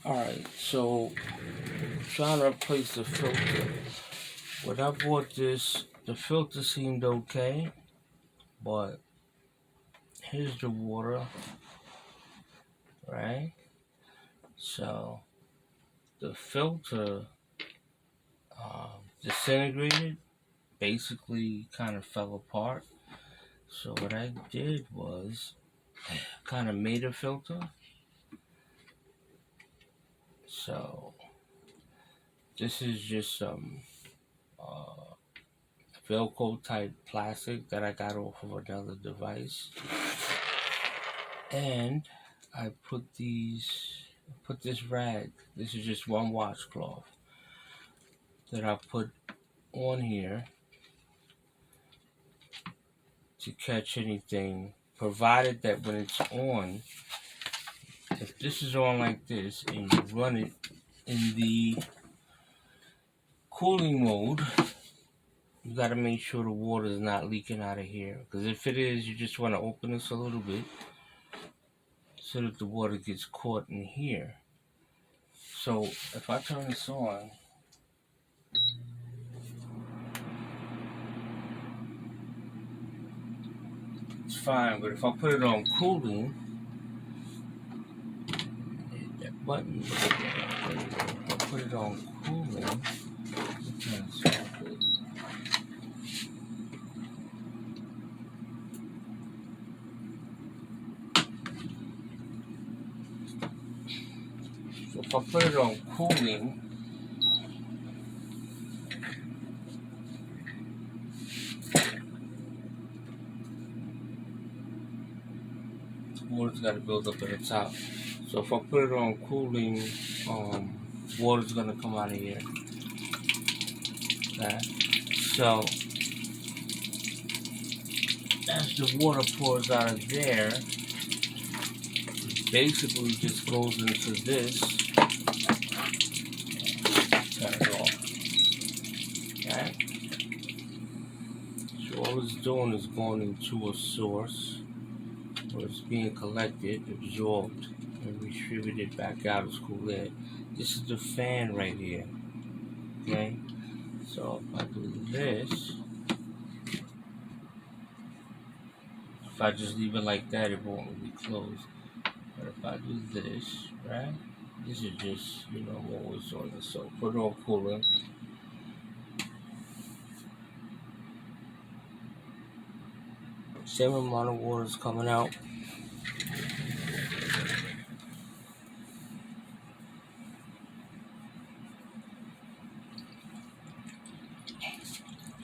Alright, so trying to replace the filter. When I bought this, the filter seemed okay, but here's the water, right? So the filter disintegrated, basically kind of fell apart. So what I did was kind of made a filter. So this is just some uh, Velcro type plastic that I got off of another device, and I put this rag. This is just one washcloth that I put on here to catch anything, provided that when it's on, if this is on like this and you run it in the cooling mode, you got to make sure the water is not leaking out of here, because if it is, you just want to open this a little bit so that the water gets caught in here. So if I turn this on, it's fine, but if I put it on cooling, hit that button, if I put it on cooling, turn this off. So if I put it on cooling, water's got to build up at the top. So if I put it on cooling, water's gonna come out of here. Okay. So as the water pours out of there, it basically just goes into this. Turn it off. Okay. So all it's doing is going into a source where it's being collected, absorbed, and distributed back out as cool air. This is the fan right here. Okay. So if I do this, if I just leave it like that, it won't really close. But if I do this, right? This is just, what was on this. So put it on cooling. Same amount of water is coming out.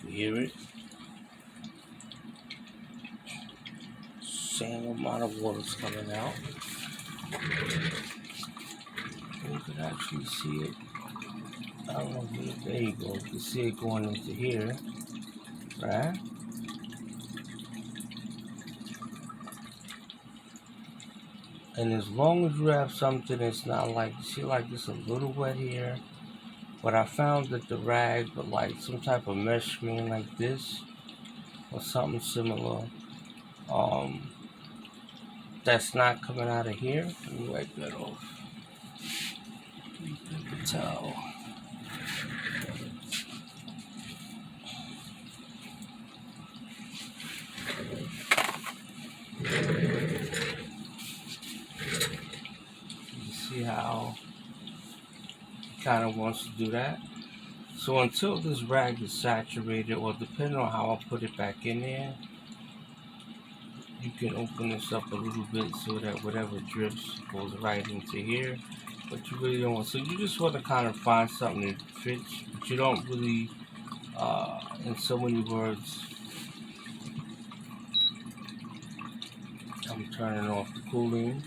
You hear it? Same amount of water is coming out. You can actually see it. I don't know if it, there you go. You can see it going into here, right? And as long as you have something that's not like, you see like it's a little wet here, but I found that the rag, but like some type of mesh screen like this, or something similar, um, that's not coming out of here. Let me wipe that off. Paper towel. You see how it kind of wants to do that? So until this rag is saturated, or depending on how I put it back in there, you can open this up a little bit so that whatever drips goes right into here. But you really don't want, so you just want to kind of find something that fits, but you don't really, in so many words, I'm turning off the cooling.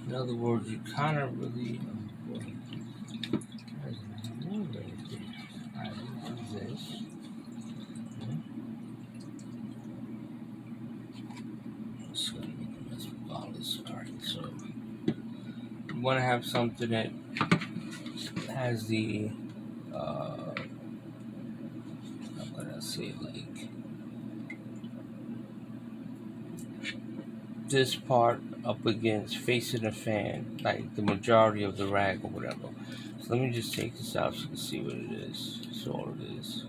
In other words, you kind of really, there's more right there. I do this. Let's follow this. Alright, so you want to have something that has the, I'm what I say, like this part up against facing the fan, like the majority of the rag or whatever. So let me just take this out so you can see what it is. So all it is.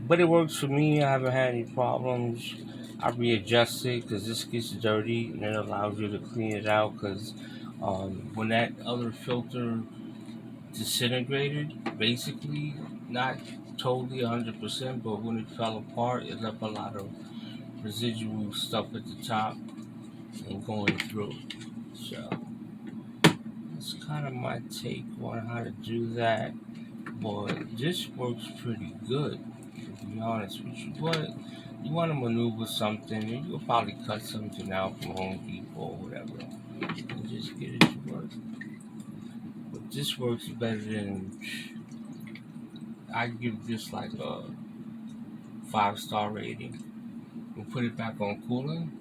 But it works for me. I haven't had any problems. I readjust it because this gets dirty and it allows you to clean it out because when that other filter disintegrated, basically, not totally 100%, but when it fell apart, it left a lot of residual stuff at the top and going through. So that's kind of my take on how to do that. But this works pretty good, to be honest with you. But you want to maneuver something, and you'll probably cut something out from Home Depot or whatever, and just get it to work. But this works better than, I give this like a 5-star rating. We'll put it back on cooling,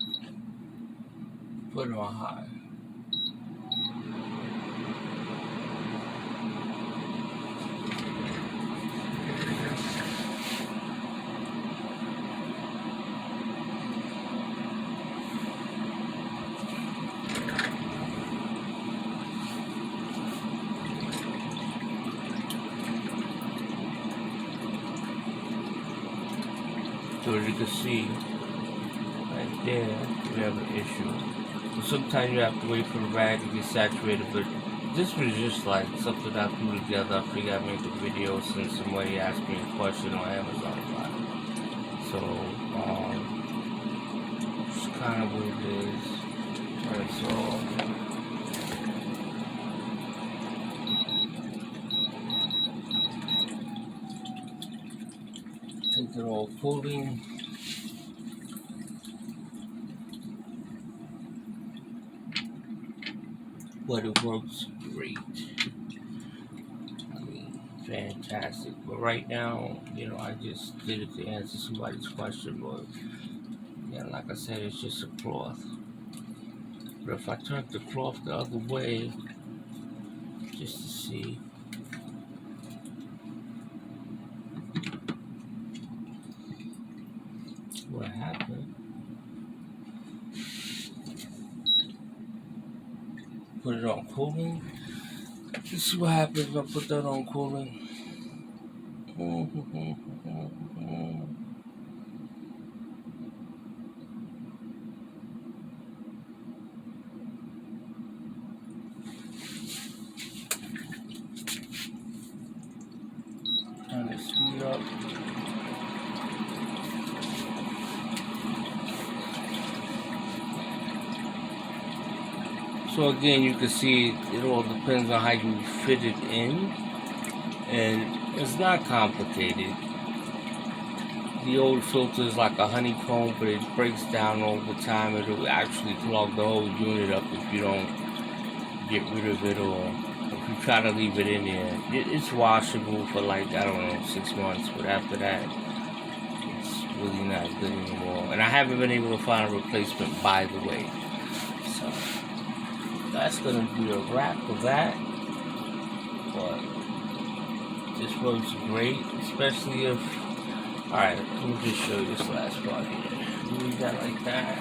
put it on high. So as you can see, right there, we have an issue. So sometimes you have to wait for the rag to get saturated, but this was just like something I threw together. I figured I'd make a video since somebody asked me a question on Amazon about it. So, it's kind of what it is. Alright, so take it all cooling. But it works great. I mean, fantastic. But right now, I just did it to answer somebody's question. But yeah, like I said, it's just a cloth. But if I turn the cloth the other way, just to see what happened, put it on cooling. Let's see what happens if I put that on cooling. Trying to speed up. So again, you can see it all depends on how you fit it in, and it's not complicated. The old filter is like a honeycomb, but it breaks down over time. It'll actually clog the whole unit up if you don't get rid of it, or if you try to leave it in there. It's washable for like, I don't know, 6 months, but after that, it's really not good anymore. And I haven't been able to find a replacement, by the way. So that's gonna be a wrap for that. But this works great, especially if, alright, let me just show you this last part here. Leave that like that.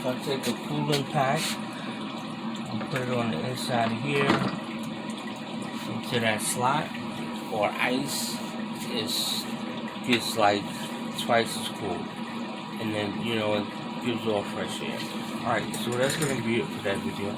So I take a cooling pack and put it on the inside of here into that slot, or ice gets like twice as cool, and then it gives off fresh air. Alright, so that's gonna be it for that video.